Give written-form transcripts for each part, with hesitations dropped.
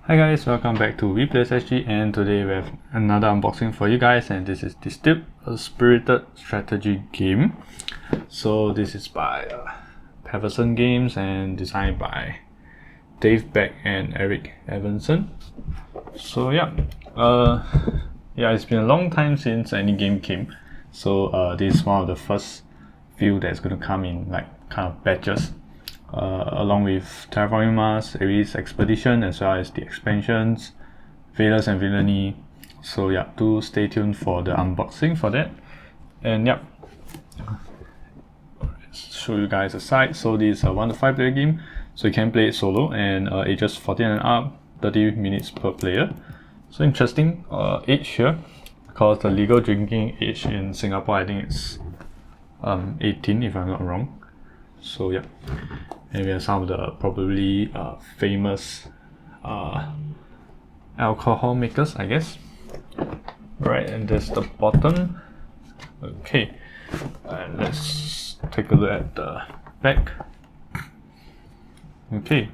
Hi guys, welcome back to WePlaysSG, and today we have another unboxing for you guys, and this is Distilled, a spirited strategy game. So this is by Paverson Games and designed by Dave Beck and Eric Evanson. So it's been a long time since any game came. So this is one of the first few that's going to come in like kind of batches. Along with Terraforming Mars, Ares Expedition, as well as the expansions, Veilers and Villainy. So do stay tuned for the unboxing for that. And show you guys a side. So this is a 1 to 5 player game, so you can play it solo, and ages 14 and up, 30 minutes per player. So interesting age here, because the legal drinking age in Singapore, I think it's 18 if I'm not wrong. So and we have some of the probably famous alcohol makers, I guess. Right, and there's the bottom. Okay, and let's take a look at the back. Okay,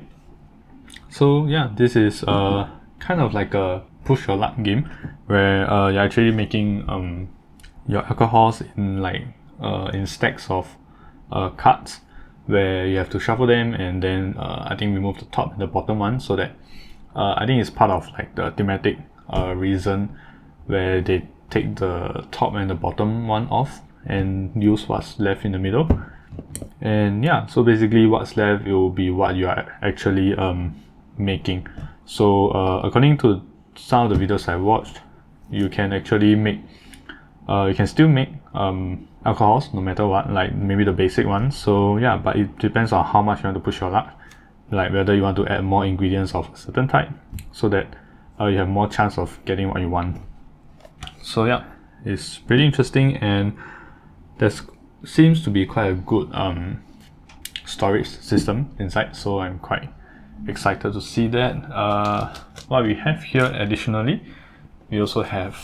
so this is kind of like a push your luck game, where you're actually making your alcohols in in stacks of cards, where you have to shuffle them, and then I think remove the top and the bottom one, so that I think it's part of like the thematic reason where they take the top and the bottom one off and use what's left in the middle. And so basically what's left will be what you are actually making. So according to some of the videos I watched, you can actually make you can still make alcohols no matter what, like maybe the basic ones. So but it depends on how much you want to push your luck, like whether you want to add more ingredients of a certain type, so that you have more chance of getting what you want. So it's pretty interesting, and there seems to be quite a good storage system inside, so I'm quite excited to see that. What we have here additionally, we also have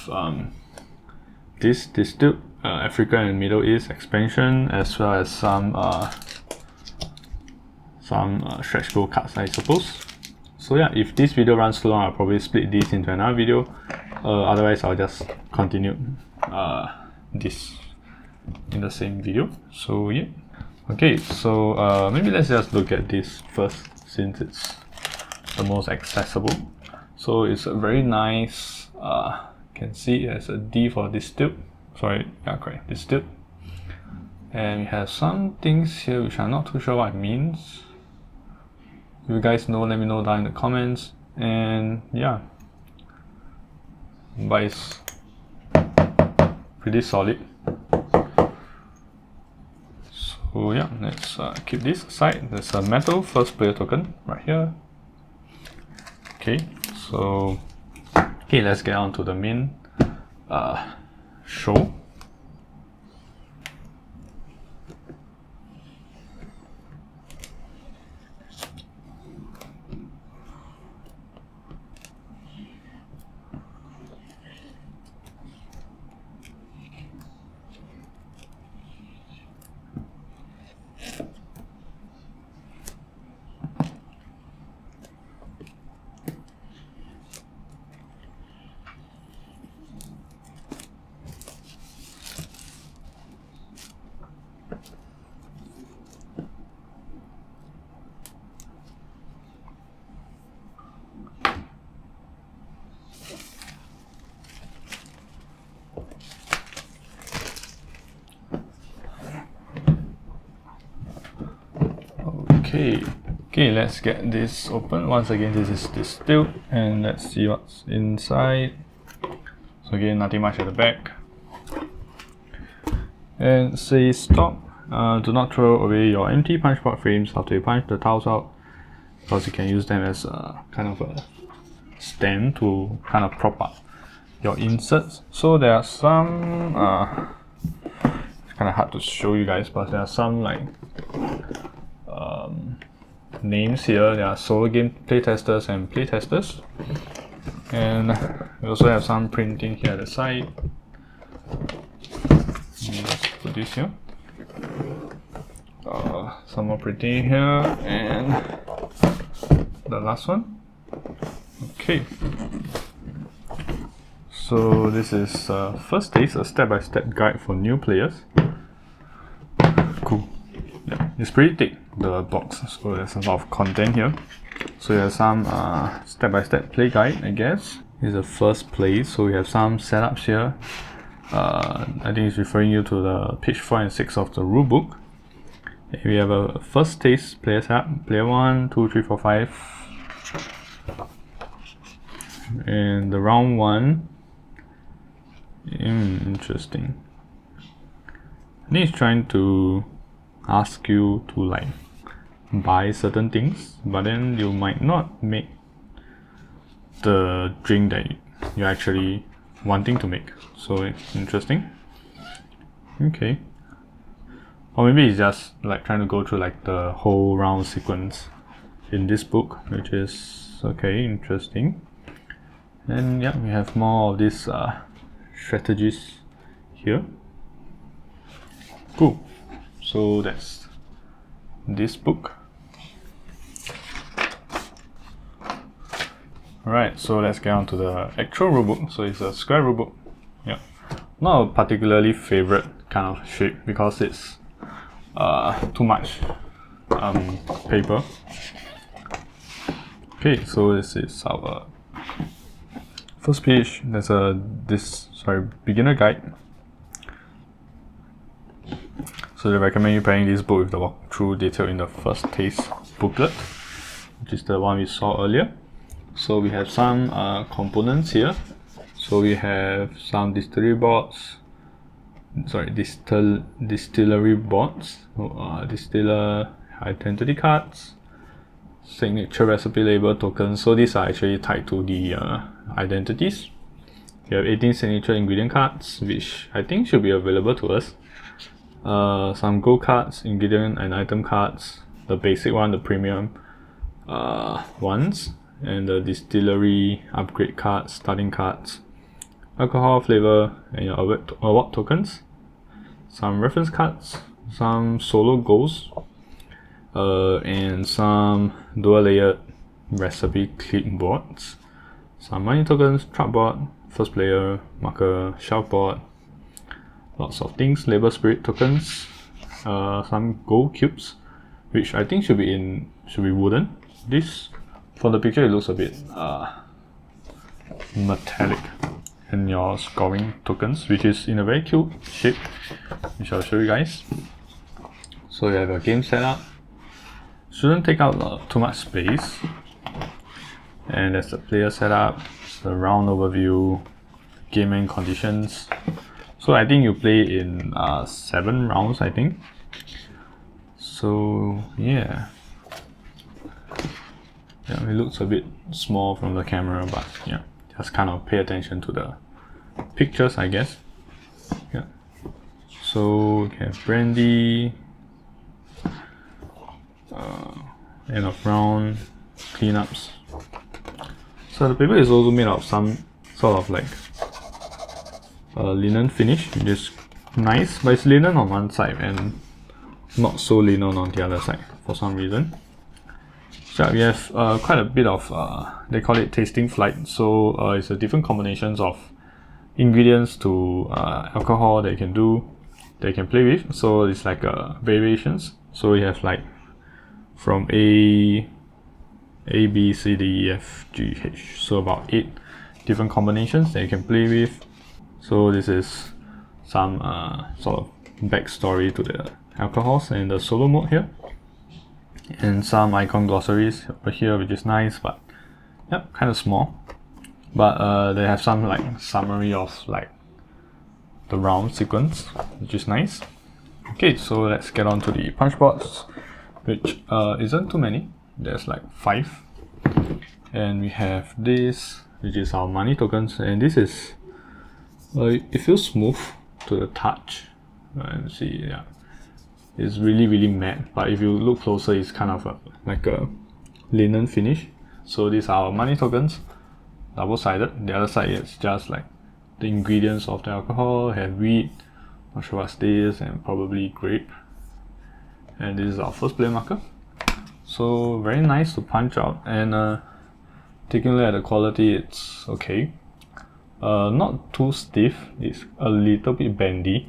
this Distilled Africa and Middle East expansion, as well as some stretch goal cards, I suppose. So if this video runs too long, I'll probably split this into another video. Otherwise I'll just continue this in the same video. So okay, so maybe let's just look at this first, since it's the most accessible. So it's a very nice, can see it has a D for Distilled. Sorry, correct, Distilled. And we have some things here which I'm not too sure what it means. If you guys know, let me know down in the comments. And but it's pretty solid. So let's keep this aside. There's a metal first player token right here. Okay, so let's get on to the main show. Okay, let's get this open. Once again, this is Distilled, and let's see what's inside. So again, nothing much at the back. And it says stop. Do not throw away your empty punchboard frames after you punch the tiles out, because you can use them as a kind of a stand to kind of prop up your inserts. So there are some it's kind of hard to show you guys, but there are some like names here. There are solo game playtesters and playtesters, and we also have some printing here at the side. Let's put this here. Some more printing here, and the last one. Okay. So this is first taste, a step-by-step guide for new players. Cool. Yeah, it's pretty thick, the box, so there's a lot of content here. So there's some step-by-step play guide, I guess. This is the first play, so we have some setups here. I think it's referring you to the page 4 and 6 of the rulebook. We have a first taste player setup, player 1, 2, 3, 4, 5. And the round 1. Interesting. I think it's trying to ask you to like buy certain things, but then you might not make the drink that you're actually wanting to make. So it's interesting. Okay. Or maybe it's just like trying to go through like the whole round sequence in this book, which is okay, interesting. And yeah, we have more of these strategies here. Cool. So that's this book. Alright, so let's get on to the actual rulebook. So it's a square rulebook. Yeah, not a particularly favorite kind of shape because it's too much paper. Okay, so this is our first page. There's a beginner guide. So they recommend you pairing this book with the walkthrough detailed in the first taste booklet, which is the one we saw earlier. So we have some components here. So we have some distillery boards, distillery boards, distiller identity cards, signature recipe label tokens. So these are actually tied to the identities. We have 18 signature ingredient cards, which I think should be available to us. Some gold cards, ingredient and item cards, the basic one, the premium ones, and the distillery upgrade cards, starting cards, alcohol, flavor, and your award tokens, some reference cards, some solo goals, and some dual layered recipe clipboards, some money tokens, trapboard, first player, marker, shelf board, lots of things, label spirit tokens, some gold cubes, which I think should be wooden. This, from the picture, it looks a bit metallic. And your scoring tokens, which is in a very cute shape, which I'll show you guys. So you have a game setup. Shouldn't take out too much space. And there's the player setup, the round overview, game and conditions. So I think you play in 7 rounds, I think. So yeah. Yeah, it looks a bit small from the camera, but yeah, just kind of pay attention to the pictures, I guess. Yeah. So we have brandy, end of round, cleanups. So the paper is also made of some sort of like linen finish, which is nice, but it's linen on one side and not so linen on the other side for some reason. So we have quite a bit of, they call it tasting flight, so it's a different combinations of ingredients to alcohol that you can play with. So it's like variations. So we have like from A, B, C, D, E, F, G, H. So about 8 different combinations that you can play with. So this is some sort of backstory to the alcohols and the solo mode here. And some icon glossaries over here, which is nice, but yep, kind of small. But they have some like summary of like the round sequence, which is nice. Okay, so let's get on to the punchboards, which isn't too many. There's like 5, and we have this, which is our money tokens, and this is it feels smooth to the touch. And see, yeah. It's really matte, but if you look closer, it's kind of like a linen finish. So these are our money tokens, double-sided. The other side is just like the ingredients of the alcohol. Have wheat, not sure what's this, and probably grape. And this is our first player marker. So very nice to punch out, and taking a look at the quality, it's okay. Not too stiff, it's a little bit bendy,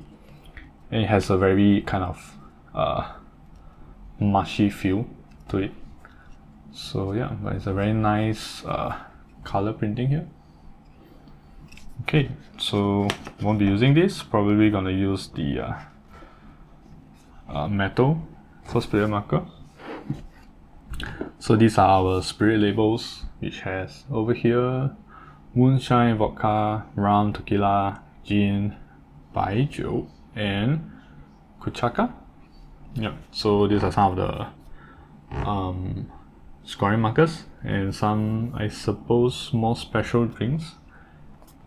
and it has a very kind of mushy feel to it. So yeah, but it's a very nice color printing here. Okay, so won't be using this, probably gonna use the metal first player marker. So these are our spirit labels, which has over here moonshine, vodka, rum, tequila, gin, baijiu, and kuchaka. Yep, so these are some of the scoring markers and some, I suppose, more special drinks.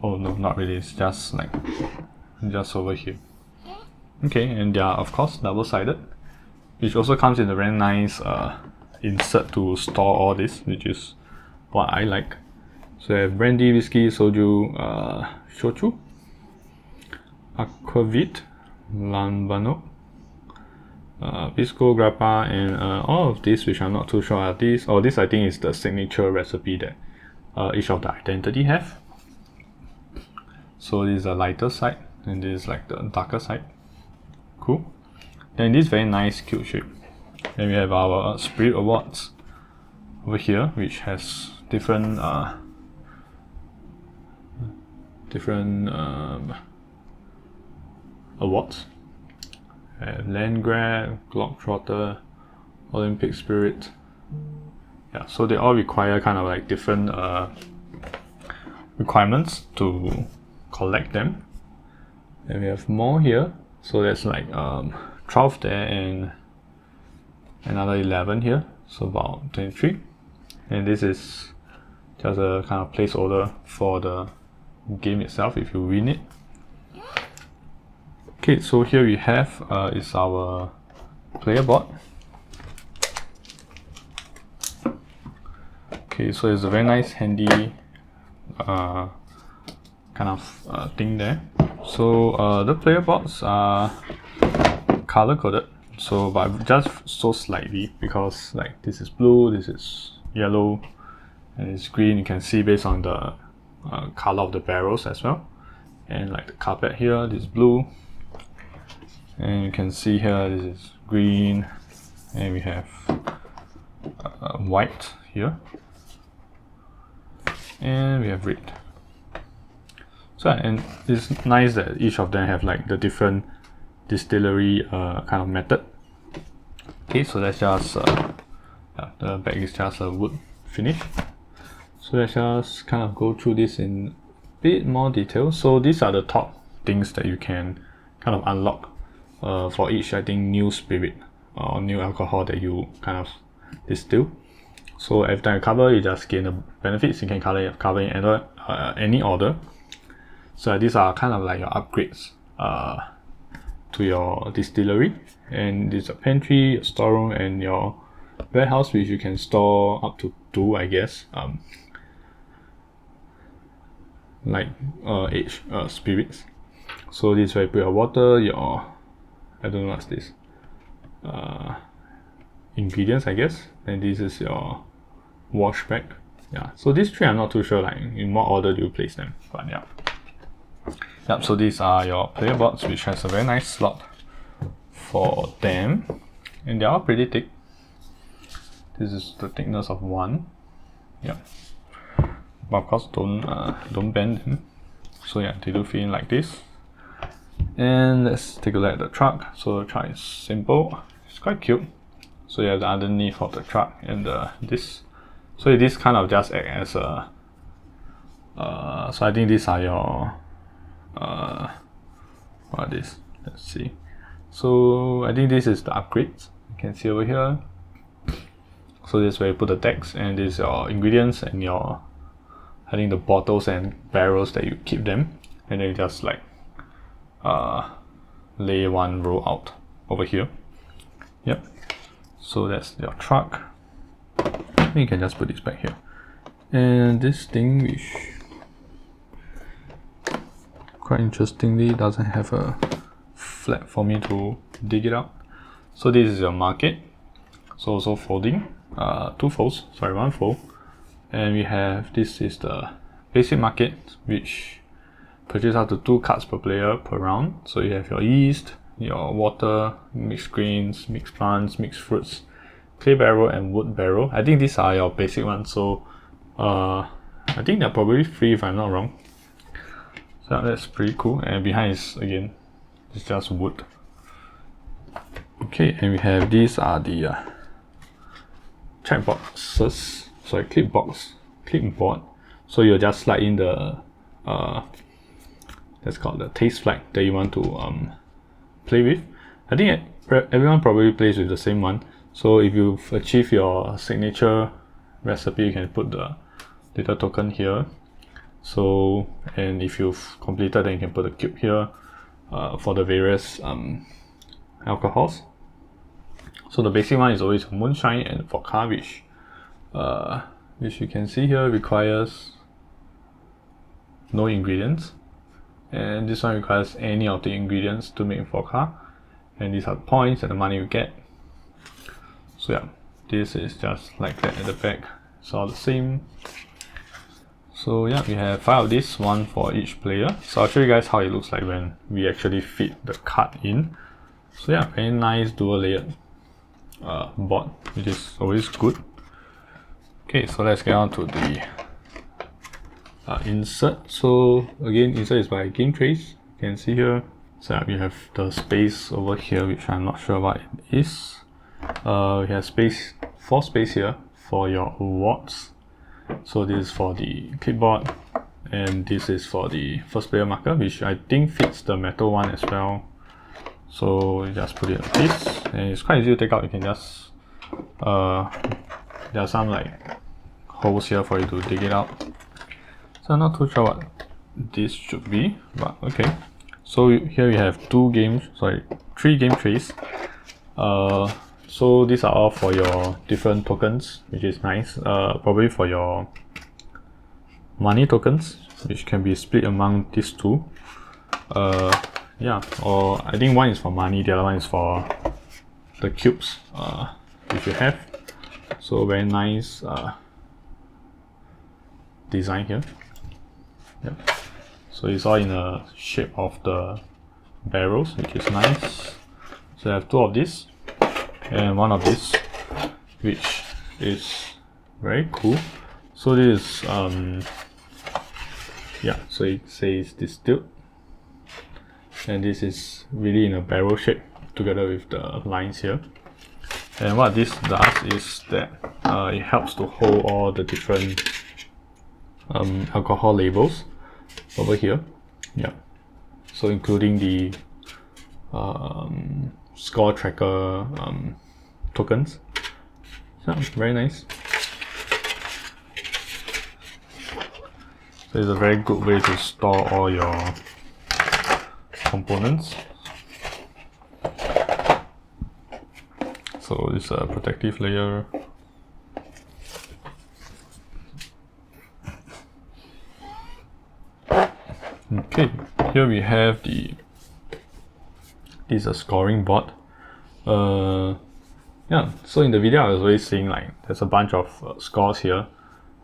Oh no, not really, it's just like just over here. Okay, and they are of course double-sided, which also comes in a very nice insert to store all this, which is what I like. So I have brandy, whiskey, soju, shochu, aquavit, lambano, pisco, grappa, and all of these, which I'm not too sure are these. Oh, this I think is the signature recipe that each of the identity have. So this is the lighter side, and this is like the darker side. Cool. Then this very nice cute shape. Then we have our Spirit Awards over here, which has different awards. Land Grab, Globetrotter, Olympic Spirit. Yeah, so they all require kind of like different requirements to collect them. And we have more here, so there's like 12 there and another 11 here, so about 23. And this is just a kind of placeholder for the game itself if you win it. Okay, so here we have is our player board. Okay, so it's a very nice handy kind of thing there. So the player boards are color coded, so but just so slightly, because like this is blue, this is yellow, and it's green. You can see based on the color of the barrels as well. And like the carpet here, this is blue, and you can see here this is green, and we have white here, and we have red. So, and it's nice that each of them have like the different distillery kind of method. Okay, so let's just the back is just a wood finish. So let's just kind of go through this in a bit more detail. So these are the top things that you can kind of unlock for each, I think, new spirit or new alcohol that you kind of distill. So every time you cover, you just gain the benefits. You can cover in any order. So these are kind of like your upgrades to your distillery, and this is a pantry, a storeroom, and your warehouse, which you can store up to 2, I guess, like aged spirits. So this is where you put your water, your, I don't know what's this, ingredients, I guess, and this is your wash bag. Yeah, so these 3 I'm not too sure like in what order do you place them, but yeah. Yep, so these are your player boards, which has a very nice slot for them, and they are pretty thick. This is the thickness of 1. Yep, but of course don't bend them. So yeah, they do fit in like this. And let's take a look at the truck. So the truck is simple, it's quite cute. So you have the underneath of the truck and this. So this kind of just act as a so I think these are your what are these? Let's see. So I think this is the upgrades. You can see over here. So this is where you put the text, and this is your ingredients and your, I think, the bottles and barrels that you keep them, and then you just like lay 1 row out over here. Yep. So that's your truck. You can just put this back here. And this thing, which quite interestingly doesn't have a flap for me to dig it out. So this is your market. So also folding, 2 folds, sorry, 1 fold. And we have, this is the basic market, which purchase up to 2 cards per player per round. So you have your yeast, your water, mixed grains, mixed plants, mixed fruits, clay barrel and wood barrel. I think these are your basic ones, so I think they're probably free if I'm not wrong. So that's pretty cool. And behind is, again, it's just wood. Okay, and we have, these are the check boxes, sorry, clipboard. So you'll just slide in the that's called the taste flag that you want to play with. I think everyone probably plays with the same one. So if you've achieved your signature recipe, you can put the little token here. So, and if you've completed, then you can put a cube here for the various alcohols. So the basic one is always moonshine and vodka, which you can see here requires no ingredients, and this one requires any of the ingredients to make vodka, and these are the points and the money you get. So yeah, this is just like that at the back. It's all the same. So yeah, we have 5 of this, 1 for each player. So I'll show you guys how it looks like when we actually fit the card in. So yeah, very nice dual layered board, which is always good. Okay, so let's get on to the insert. So again, insert is by GameTrayz. You can see here. So yeah, we have the space over here, which I'm not sure what it is. We have space, 4 space here for your awards. So this is for the clipboard, and this is for the first player marker, which I think fits the metal one as well. So you just put it like this, and it's quite easy to take out. You can just there are some like holes here for you to dig it out. So I'm not too sure what this should be, but okay. So here we have 3 GameTrayz. So these are all for your different tokens, which is nice. Probably for your money tokens, which can be split among these 2. Yeah, or I think one is for money, the other one is for the cubes, which you have. So very nice design here. Yep. So it's all in the shape of the barrels, which is nice. So I have 2 of these and 1 of this, which is very cool. So this is yeah, so it says Distilled, and this is really in a barrel shape together with the lines here. And what this does is that it helps to hold all the different alcohol labels over here. Yeah, so including the score tracker tokens. So very nice. So it's a very good way to store all your components. So this is a protective layer. Okay, here we have this is a scoring board. Yeah, so in the video I was always saying like there's a bunch of scores here,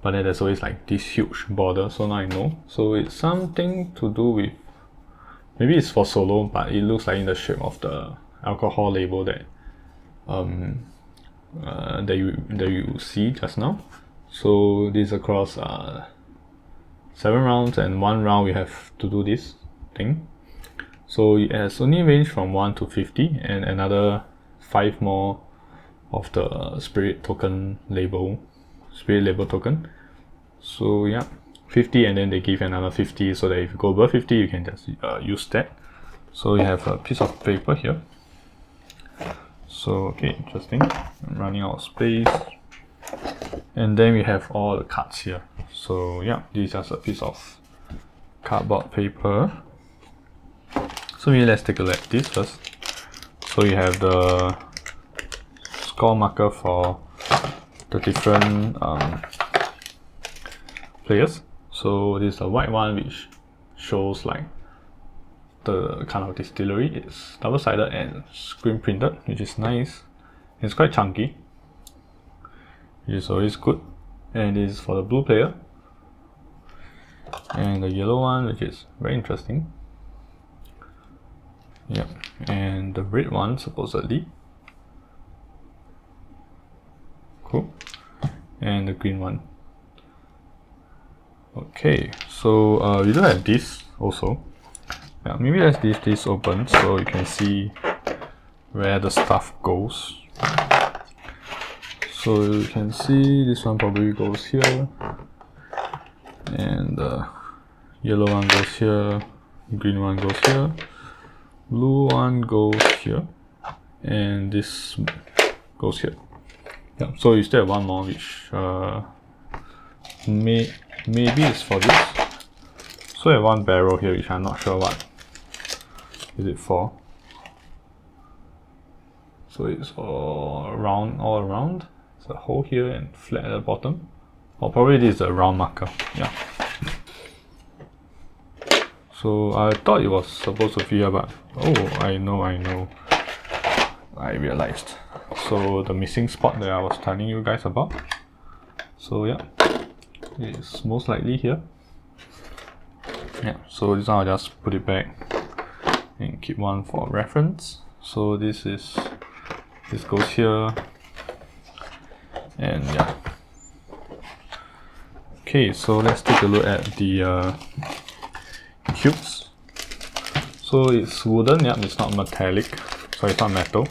but then there's always like this huge border, so now I know. So it's something to do with, maybe it's for solo, but it looks like in the shape of the alcohol label that that you see just now. So this across 7 rounds, and 1 round we have to do this thing. So it has only range from 1 to 50, and another 5 more of the spirit label token. So yeah, 50, and then they give another 50, so that if you go above 50 you can just use that. So you have a piece of paper here. So okay, interesting. I'm running out of space. And then we have all the cards here. So yeah, this is just a piece of cardboard paper. So maybe let's take a look at this first. So you have the score marker for the different players. So this is the white one, which shows like the kind of distillery. It's double-sided and screen printed, which is nice. It's quite chunky, which is always good. and this is for the blue player, and the yellow one, which is very interesting. Yep, and the red one supposedly. Cool. And the green one. Okay, so we do have this also. Yeah, maybe let's leave this open so you can see where the stuff goes. So you can see this one probably goes here, and the yellow one goes here, green one goes here, blue one goes here, and this goes here. Yeah, so you still have one more, which maybe it's for this. So I have one barrel here, which I'm not sure what is it for. So it's all around. There's a hole here and flat at the bottom. Or probably this is a round marker. Yeah. So I thought it was supposed to be here, but oh, I know. I realized. So the missing spot that I was telling you guys about. So yeah, it's most likely here. Yeah, so this one I'll just put it back and keep one for reference. So this goes here, and yeah. Okay, so let's take a look at the cubes. So it's wooden, yeah, it's not metallic, so it's not metal.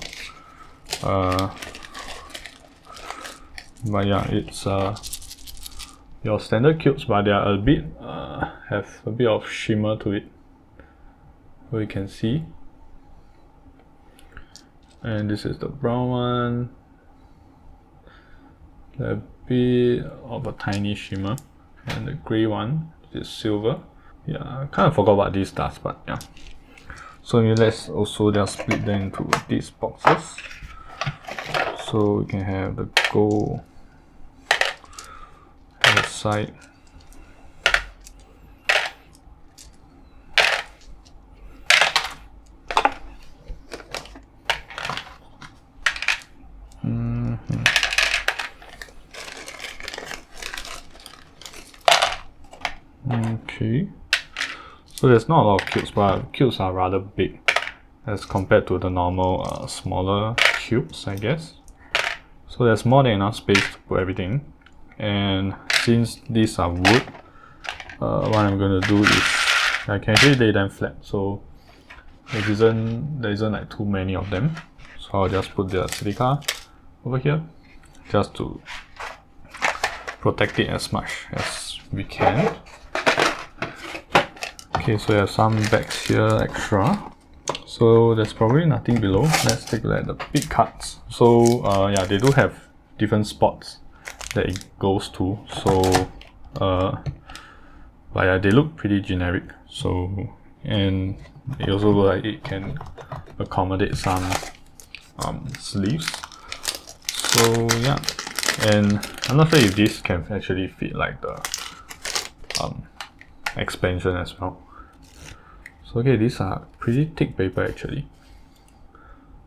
But yeah, it's your standard cubes, but they are a bit have a bit of shimmer to it, so you can see. And this is the brown one, a bit of a tiny shimmer, and the grey one is silver. Yeah, I kind of forgot what this does, but yeah. So let's also just split them into these boxes. So we can have the gold on the side. Okay. So there's not a lot of cubes, but cubes are rather big as compared to the normal smaller cubes, I guess. So there's more than enough space to put everything. And since these are wood, what I'm going to do is I can actually lay them flat, so there isn't like too many of them. So I'll just put the silica over here just to protect it as much as we can. Okay, so we have some bags here extra. So there's probably nothing below. Let's take a look at the big cards. So yeah, they do have different spots that it goes to. So but yeah, they look pretty generic. So, and it also looks like it can accommodate some sleeves. So yeah, and I'm not sure if this can actually fit like the expansion as well. So okay, these are pretty thick paper actually.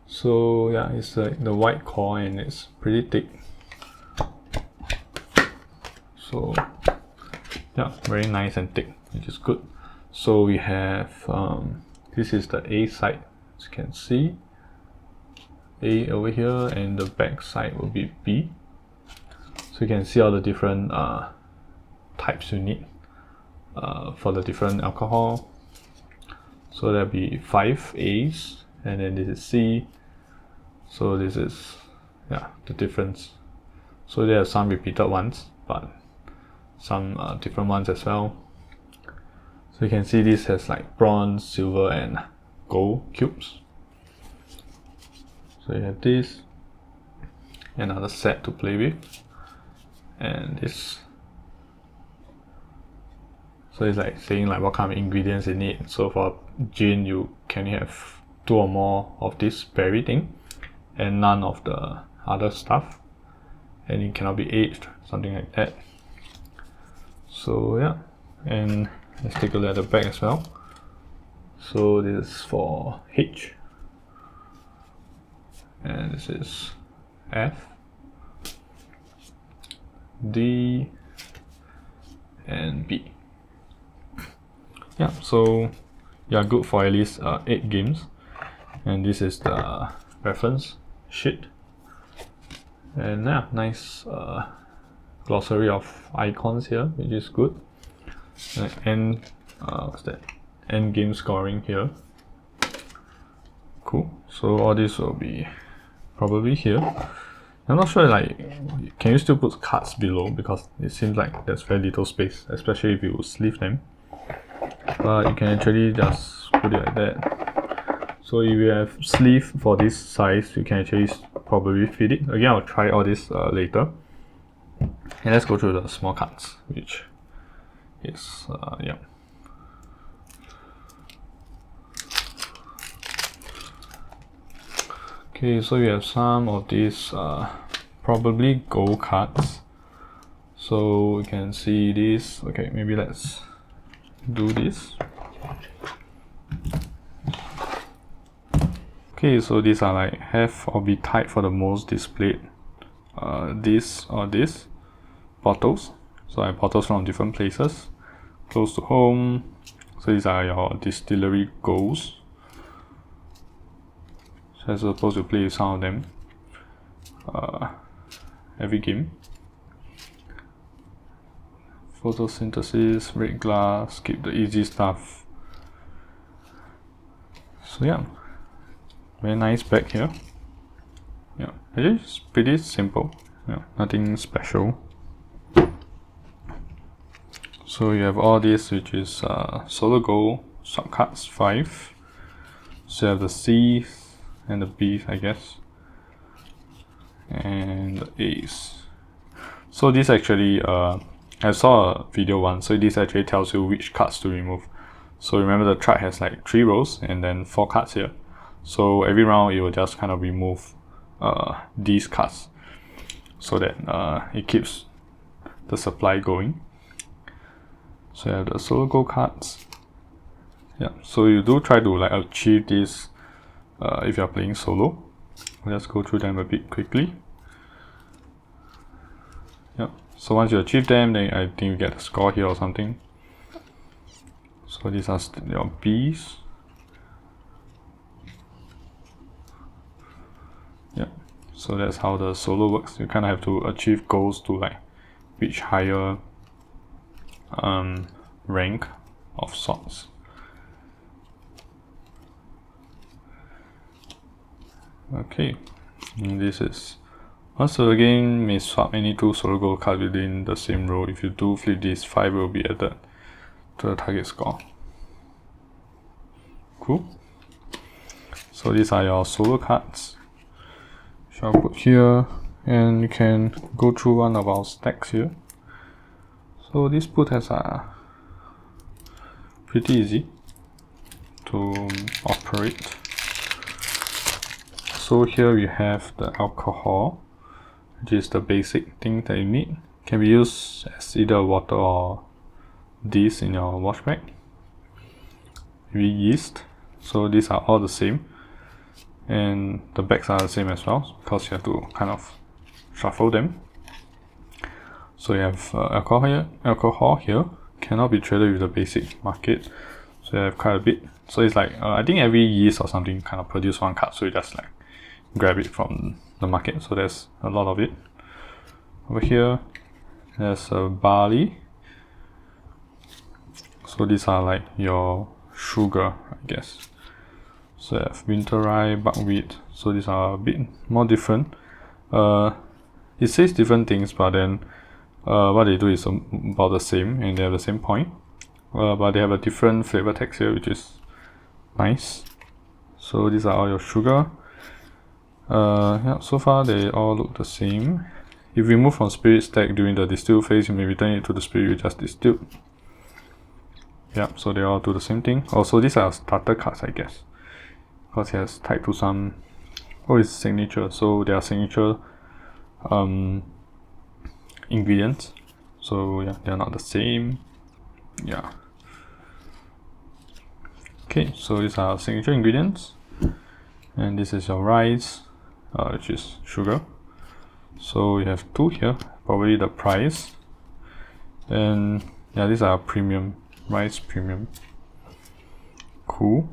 So yeah, it's like the white core and it's pretty thick. So yeah, very nice and thick, which is good. So we have this is the A side, as you can see, A over here, and the back side will be B. So you can see all the different types you need for the different alcohol. So there'll be 5 A's, and then this is C. So this is, yeah, the difference. So there are some repeated ones, but some different ones as well. So you can see this has like bronze, silver, and gold cubes. So you have this, another set to play with, and this. So it's like saying like what kind of ingredients you need. So for gin, you can have 2 or more of this berry thing, and none of the other stuff, and it cannot be aged, something like that. So yeah, and let's take a look at the back as well. So this is for H, and this is F, D, and B. Yeah, so you are good for at least 8 games. And this is the reference sheet. And yeah, nice glossary of icons here, which is good. And what's that? End game scoring here. Cool. So all this will be probably here. I'm not sure, like, can you still put cards below, because it seems like there's very little space, especially if you sleeve them. But you can actually just put it like that. So if you have sleeve for this size, you can actually probably fit it. Again, I'll try all this later. And let's go through the small cards, which is yeah. Okay, so we have some of these probably gold cards. So you can see this. Okay, maybe let's do this. Okay, so these are like have or be tied for the most displayed this or this bottles. So I have bottles from different places. Close to home. So these are your distillery goals. So I'm supposed to play with some of them every game. Photosynthesis, red glass, skip the easy stuff. So yeah, very nice back here. Yeah, actually it's pretty simple. Yeah, nothing special. So you have all this, which is solo goal, subcards 5. So you have the C's and the B's, I guess, and the A's. So this actually, I saw a video once, so this actually tells you which cards to remove. So remember the chart has like 3 rows and then 4 cards here. So every round it will just kind of remove these cards, so that it keeps the supply going. So you have the solo goal cards. Yeah, so you do try to like achieve this if you are playing solo. Let's go through them a bit quickly. Yeah, so once you achieve them, then I think you get a score here or something. So these are your B's. Yeah, so that's how the solo works. You kind of have to achieve goals to like reach higher rank of sorts. Okay, and this is also again may swap any 2 solo goal cards within the same row. If you do flip this, 5 will be added to the target score. Cool. So these are your solo cards. Shall put here, and you can go through one of our stacks here. So this put has pretty easy to operate. So here we have the alcohol, which is the basic thing that you need. Can be used as either water or this in your wash bag. Maybe yeast. So these are all the same, and the bags are the same as well, because you have to kind of shuffle them. So you have alcohol here cannot be traded with the basic market. So you have quite a bit. So it's like I think every yeast or something kind of produce 1 card, so you just like grab it from the market. So there's a lot of it. Over here there's a barley. So these are like your sugar, I guess. So you have winter rye, buckwheat. So these are a bit more different. It says different things, but then what they do is about the same, and they have the same point, but they have a different flavor text here, which is nice. So these are all your sugar. Yeah, so far they all look the same. If we move from spirit stack during the distill phase, you may return it to the spirit you just distilled. Yeah, so they all do the same thing. Also, these are starter cards, I guess, because it has tied to some. Oh, it's signature. So they are signature ingredients. So yeah, they are not the same. Yeah. Okay, so these are signature ingredients, and this is your rice, which is sugar. So we have two here, probably the price. And yeah, these are premium, rice premium. Cool.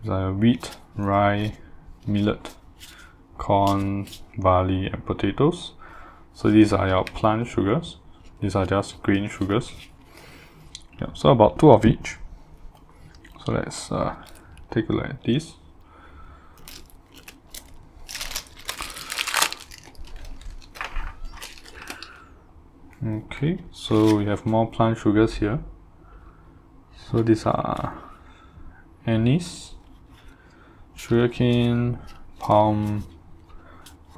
These are wheat, rye, millet, corn, barley, and potatoes. So these are your plant sugars. These are just grain sugars. Yeah, so about 2 of each. So let's take a look at these. Okay, so we have more plant sugars here. So these are anise, sugarcane, palm,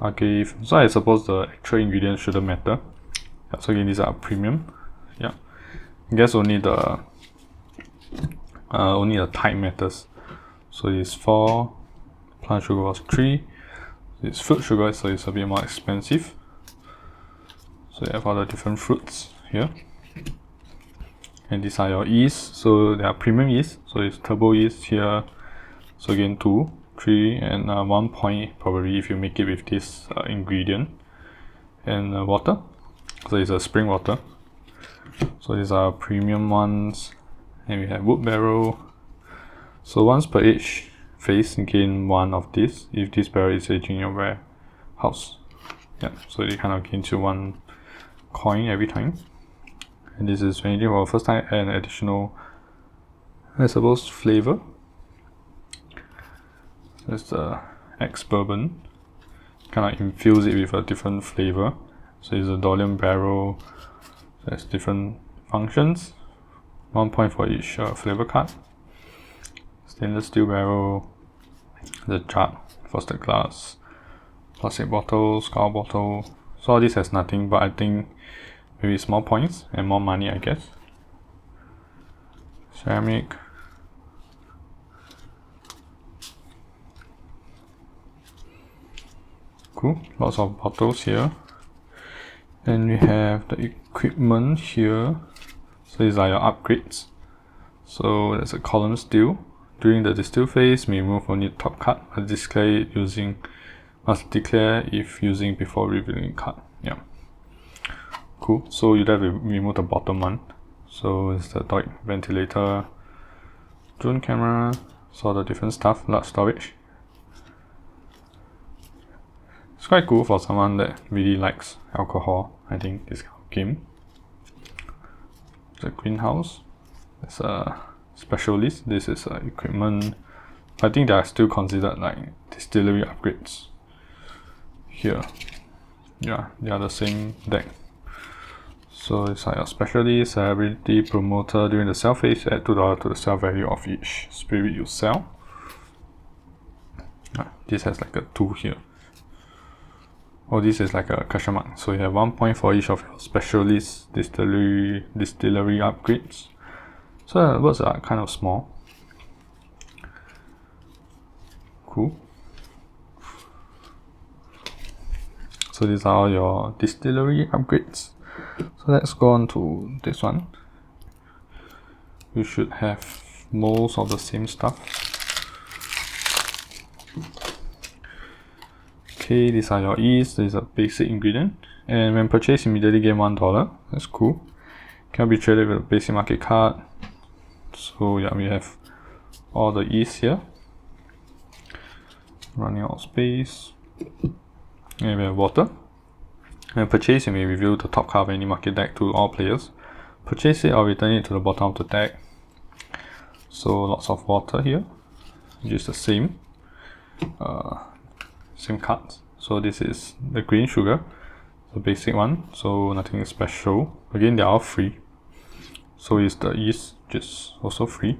agave. So I suppose the actual ingredients shouldn't matter. Yeah, so again, these are premium. Yeah, I guess only the type matters. So it's 4, plant sugar was 3. It's fruit sugar, so it's a bit more expensive. So you have all the different fruits here. And these are your yeast. So they are premium yeast. So it's turbo yeast here. So again 2, 3, and 1 point probably if you make it with this ingredient. And water. So it's a spring water. So these are premium ones. And we have wood barrel. So once per each phase, gain 1 of this if this barrel is aging in your warehouse. Yeah, so they kind of gain you 1 coin every time. And this is when you do for the first time, add an additional, I suppose, flavor. That's the X bourbon. Kind of infuse it with a different flavor. So it's a Dolian barrel. So there's different functions. 1 point for each flavor card. Stainless steel barrel. The jug, frosted glass, plastic bottle, skull bottle. So all this has nothing, but I think maybe small points and more money, I guess. Ceramic. Cool, lots of bottles here. And we have the equipment here. So these are your upgrades. So there's a column steel. During the distill phase, we remove only the top card, but must declare if using before revealing card. Yeah. Cool. So you have to remove the bottom one. So it's the Doig ventilator, drone camera, so all the different stuff, large storage. It's quite cool for someone that really likes alcohol, I think, this kind of game. The greenhouse. It's a special list. This is equipment. I think they are still considered like distillery upgrades. Here. Yeah, they are the same deck. So it's like a specialist, celebrity, promoter. During the sell phase, add $2 to the sell value of each spirit you sell. This has like a 2 here. Oh, this is like a question mark. So you have 1 point for each of your specialist distillery upgrades. So the words are kind of small. Cool. So these are all your distillery upgrades. So let's go on to this one. You should have most of the same stuff. Okay, these are your yeast. This is a basic ingredient. And when purchased, immediately gain $1. That's cool. Can be traded with a basic market card. So yeah, we have all the yeast here. Running out of space. And we have water. When purchased, you may reveal the top card of any market deck to all players. Purchase it or return it to the bottom of the deck. So lots of water here. Just the same. Same cards. So this is the green sugar, the basic one. So nothing special. Again, they are all free. So is the yeast, just also free.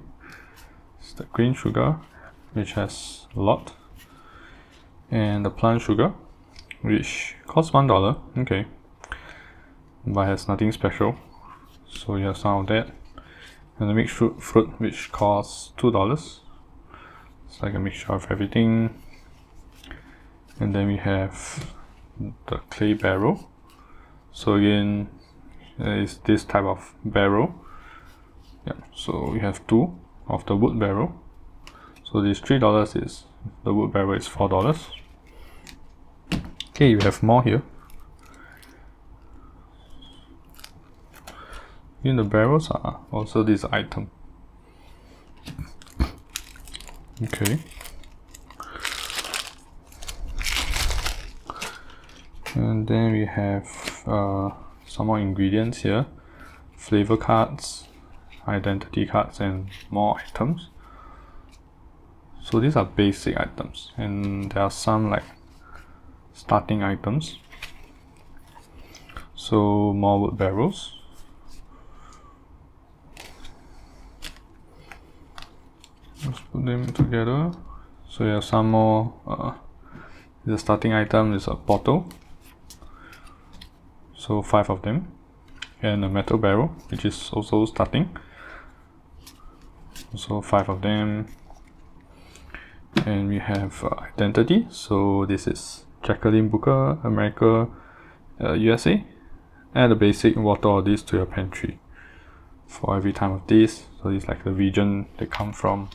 It's the green sugar, which has a lot. And the plant sugar, which costs $1. Okay, but has nothing special. So you have some of that. And the mixed fruit, which costs $2. It's like a mixture of everything. And then we have the clay barrel. So again, it's this type of barrel. Yeah, so we have 2 of the wood barrel. So this $3 is the wood barrel is $4. Okay, you have more here. In the barrels are also this item. Okay. And then we have some more ingredients here. Flavor cards, identity cards, and more items. So these are basic items, and there are some like starting items. So more wood barrels. Let's put them together. So you have some more. The starting item is a bottle. So 5 of them. And a metal barrel, which is also starting. So 5 of them. And we have identity. So this is Jacqueline Booker, America, USA. Add a basic water or this to your pantry for every time of this. So it's like the region they come from.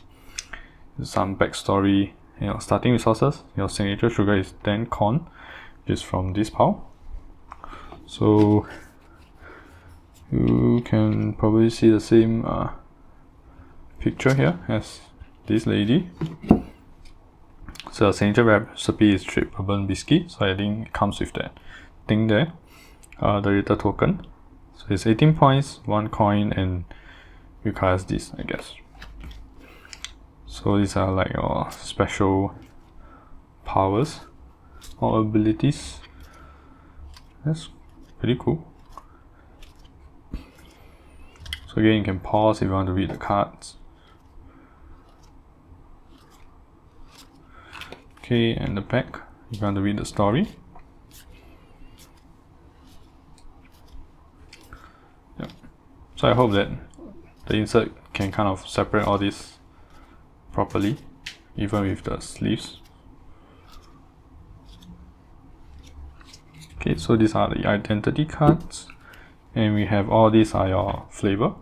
Some backstory. Starting resources. Your signature sugar is 10 corn, which is from this pile. So you can probably see the same picture here as this lady. So the signature recipe is straight bourbon whiskey, so I think it comes with that thing there. The little token. So it's 18 points, 1 coin, and requires this, I guess. So these are like your special powers or abilities. That's pretty cool. So again, you can pause if you want to read the cards. Okay, and the back, if you want to read the story. Yep. So I hope that the insert can kind of separate all this properly, even with the sleeves. Okay, so these are the identity cards, and we have all these are your flavor.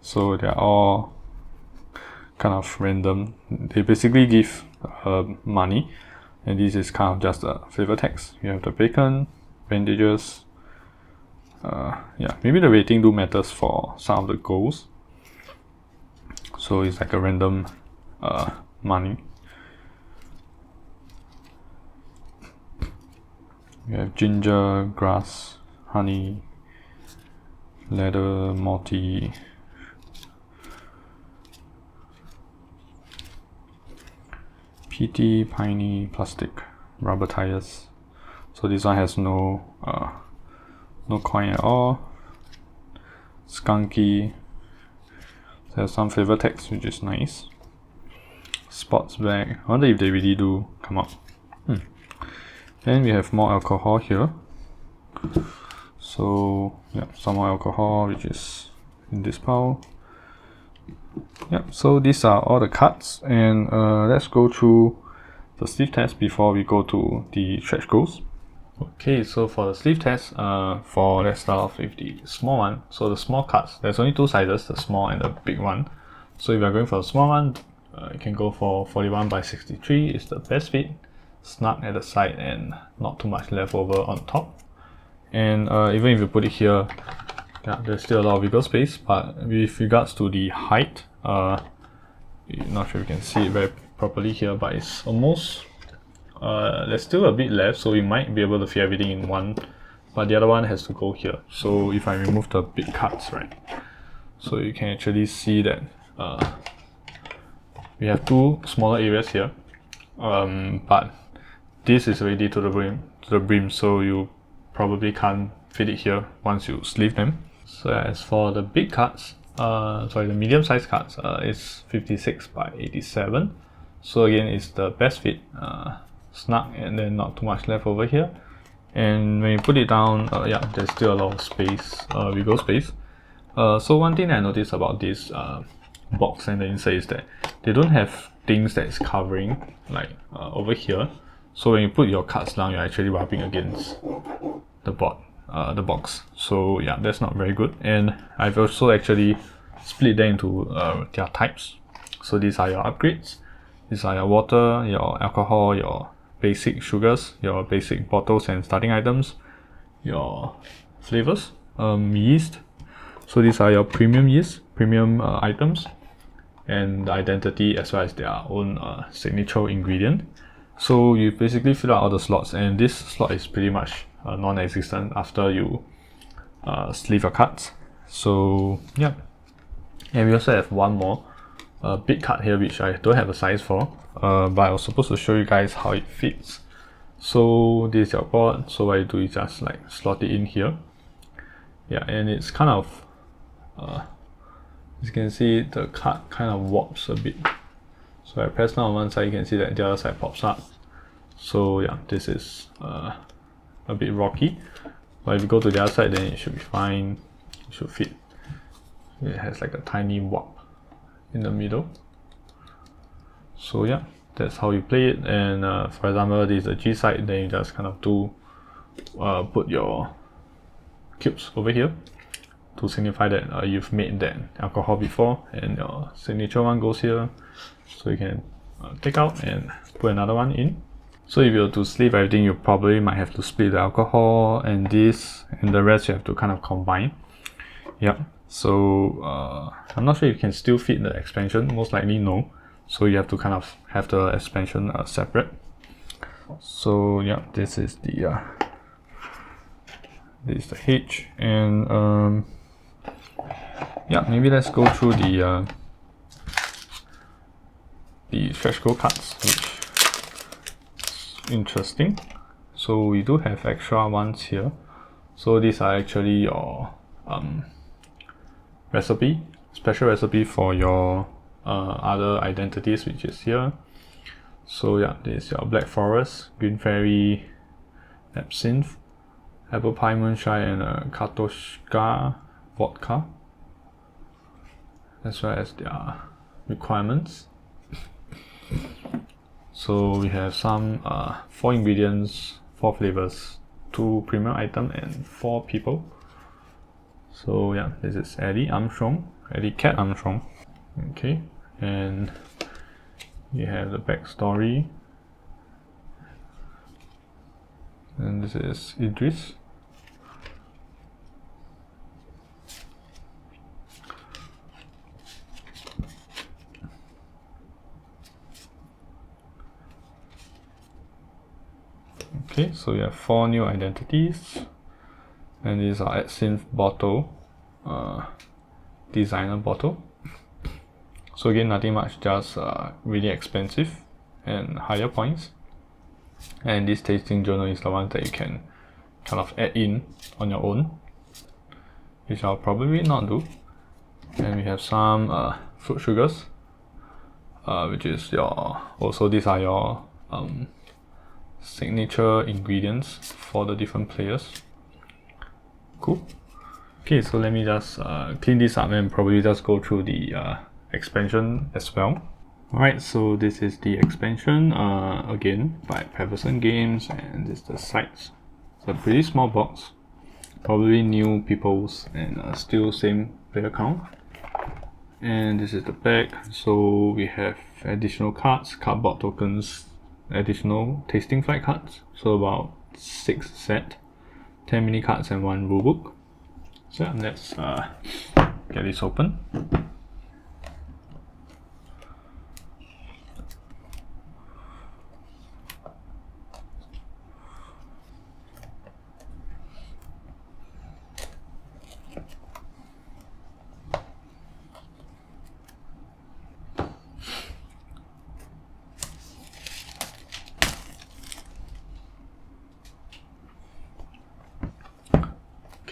So they're all kind of random. They basically give money, and this is kind of just a flavor text. You have the bacon, bandages. Yeah, maybe the rating do matters for some of the goals. So it's like a random money. We have ginger, grass, honey, leather, malty, peaty, piney, plastic, rubber tires. So this one has no coin at all. Skunky. There's some flavor text, which is nice. Sports bag. I wonder if they really do come up. Then we have more alcohol here. So yeah, some more alcohol, which is in this pile. Yeah, so these are all the cards, and let's go through the sleeve test before we go to the stretch goals. Okay, so for the sleeve test, let's start off with the small one. So the small cards, there's only 2 sizes, the small and the big one. So if you're going for the small one, you can go for 41 by 63, it's the best fit, snug at the side and not too much left over on top. And even if you put it here, yeah, there's still a lot of wiggle space, but with regards to the height, not sure if you can see it very properly here, but it's almost there's still a bit left, so we might be able to fit everything in one, but the other one has to go here. So if I remove the big cards, right, so you can actually see that we have 2 smaller areas here, but this is already to the brim, so you probably can't fit it here once you sleeve them. So as for the big cards, the medium-sized cards, it's 56 by 87. So again, it's the best fit, snug, and then not too much left over here. And when you put it down, yeah, there's still a lot of space, wiggle space. So one thing I noticed about this box and the insert is that they don't have things that is covering like over here. So when you put your cards down, you're actually rubbing against the box. So yeah, that's not very good. And I've also actually split them into their types. So these are your upgrades. These are your water, your alcohol, your basic sugars, your basic bottles and starting items, your flavors, yeast. So these are your premium yeast, premium items, and the identity as well as their own signature ingredient. So you basically fill out all the slots, and this slot is pretty much non-existent after you sleeve your cards. So yeah, and we also have one more big card here which I don't have a size for, but I was supposed to show you guys how it fits. So this is your board, so what you do is just like slot it in here. Yeah, and it's kind of as you can see, the card kind of warps a bit. So I press down on one side, you can see that the other side pops up. So yeah, this is a bit rocky, but if you go to the other side, then it should be fine. It should fit. It has like a tiny warp in the middle. So yeah, that's how you play it. And for example, this is the G side, then you just kind of do put your cubes over here to signify that you've made that alcohol before, and your signature one goes here, so you can take out and put another one in. So if you were to sleeve everything, you probably might have to split the alcohol and this, and the rest you have to kind of combine. Yep. So I'm not sure if you can still fit the expansion, most likely no. So you have to kind of have the expansion separate. So yeah, this is the H, and yeah, maybe let's go through the stretch goal cards, which is interesting. So we do have extra ones here. So these are actually your recipe, special recipe for your other identities, which is here. So yeah, this is your Black Forest, Green Fairy, Absinthe, Apple Pie Moonshine, and Katoshka Vodka, as well as their requirements. So we have some 4 ingredients, 4 flavors, 2 premium items, and 4 people. So yeah, this is Eddie Armstrong, Eddie Cat Armstrong. Okay, and you have the backstory, and this is Idris. Okay, so we have 4 new identities, and these are Absinthe bottle, designer bottle. So again, nothing much, just really expensive and higher points. And this tasting journal is the one that you can kind of add in on your own, which I'll probably not do. And we have some fruit sugars, which is your, also these are your signature ingredients for the different players. Cool. Okay, so let me just clean this up and probably just go through the expansion as well. Alright, so this is the expansion again by Paverson Games, and this is the sides. It's a pretty small box, probably new people's, and still same player count. And this is the back. So we have additional cards, cardboard tokens, additional tasting flight cards, so about 6 set, 10 mini cards and 1 rulebook. So let's get this open.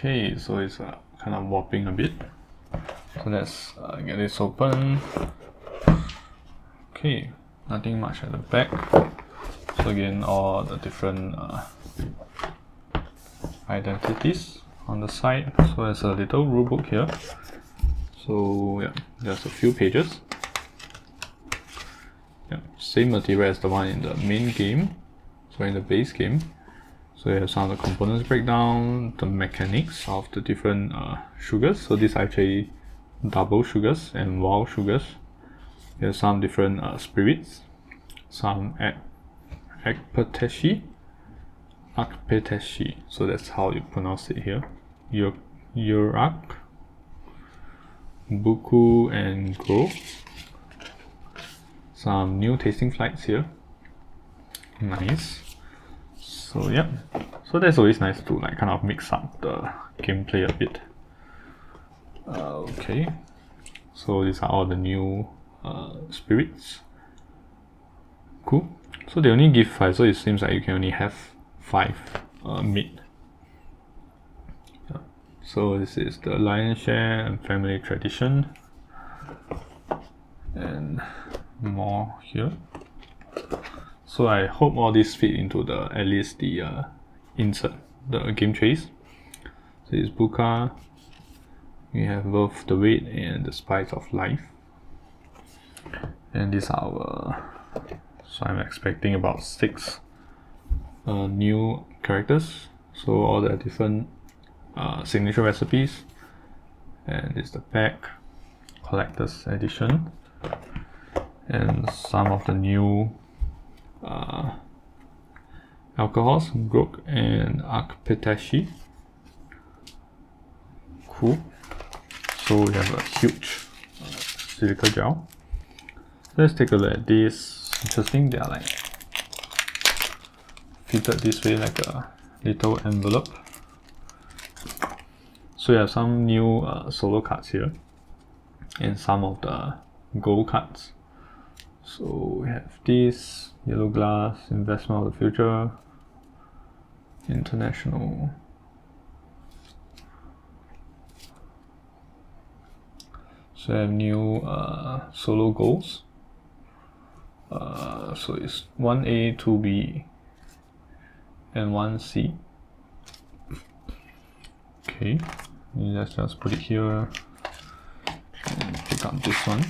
Okay, so it's kind of warping a bit. So let's get this open. Okay, nothing much at the back. So again, all the different identities on the side. So there's a little rulebook here. So yeah, just a few pages. Yeah, same material as the one in the main game, so in the base game. So you have some of the components breakdown, the mechanics of the different sugars. So these are actually double sugars and wild sugars. There's some different spirits, some Akpeteshi. So that's how you pronounce it here. Yurak, Buku, and Go. Some new tasting flights here. Nice. So yeah, so that's always nice to like kind of mix up the gameplay a bit. Okay, so these are all the new spirits. Cool. So they only give 5, so it seems like you can only have 5 mid. Yeah. So this is the lion's share and family tradition, and more here. So I hope all this fit into the at least the insert, the GameTrayz. So it's Buka. We have both the weight and the spice of life. And these are our. So I'm expecting about 6 new characters. So all the different signature recipes. And it's the pack, collector's edition, and some of the new alcohols, Grok and Akpeteshi. Cool. So we have a huge silica gel. Let's take a look at this. Interesting, they are like fitted this way like a little envelope. So we have some new solo cards here and some of the gold cards. So we have this yellow glass, investment of the future, international. So I have new solo goals. So it's 1A, 2B, and 1C. Okay, let's just put it here and pick up this one.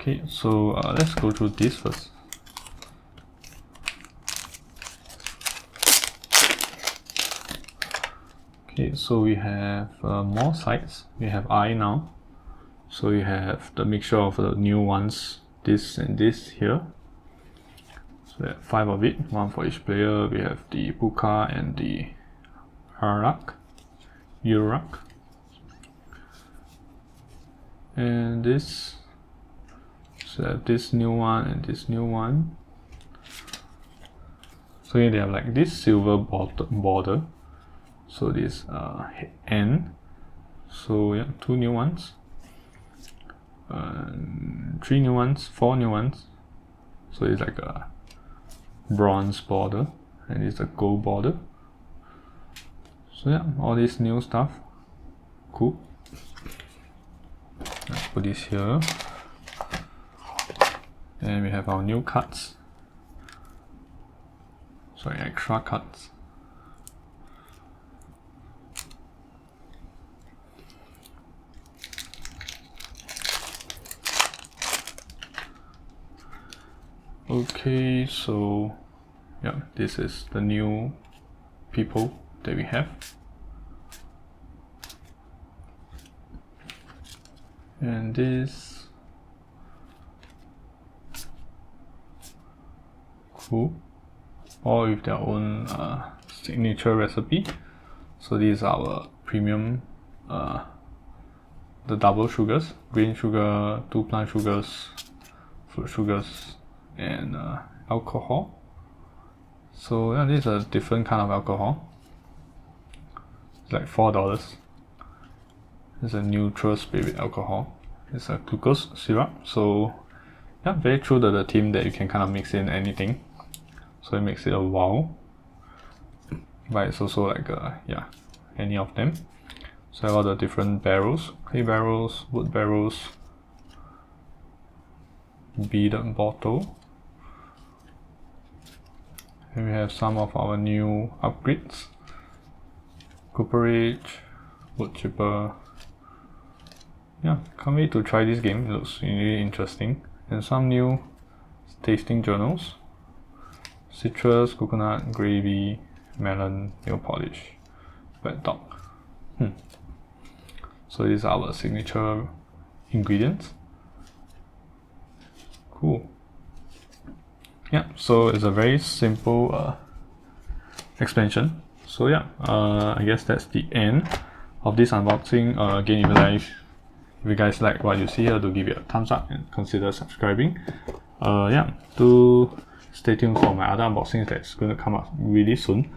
Okay, so let's go through this first. Okay, so we have more sides. We have I now. So we have the mixture of the new ones, this and this here. So we have 5 of it, 1 for each player. We have the Buka and the Yurak. And this. So I have this new one and this new one. So here they have like this silver border. So this N. So yeah, 2 new ones. 3 new ones, 4 new ones. So it's like a bronze border and it's a gold border. So yeah, all this new stuff. Cool. Let's put this here. And we have our new cards. Sorry, extra cards. Okay, so yeah, this is the new people that we have. And this, cool, all with their own signature recipe. So these are our premium, the double sugars, green sugar, 2 plant sugars, fruit sugars, and alcohol. So yeah, this is a different kind of alcohol. It's like $4. It's a neutral spirit alcohol. It's a glucose syrup. So yeah, very true to the theme that you can kind of mix in anything. So it makes it a wow. But it's also like yeah, any of them. So I have all the different barrels, clay barrels, wood barrels, beaded bottle. And we have some of our new upgrades. Cooperage, wood chipper. Yeah, can't wait to try this game. It looks really interesting. And some new tasting journals. Citrus, coconut, gravy, melon, nail polish, wet dog. So these are our signature ingredients. Cool. yeah, so it's a very simple expansion. So yeah, I guess that's the end of this unboxing. Again, if you guys like what you see here, do give it a thumbs up and consider subscribing. Yeah, do stay tuned for my other unboxings that's going to come up really soon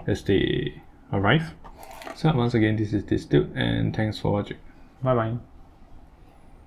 as they arrive. So once again, this is Distilled, and thanks for watching. Bye bye.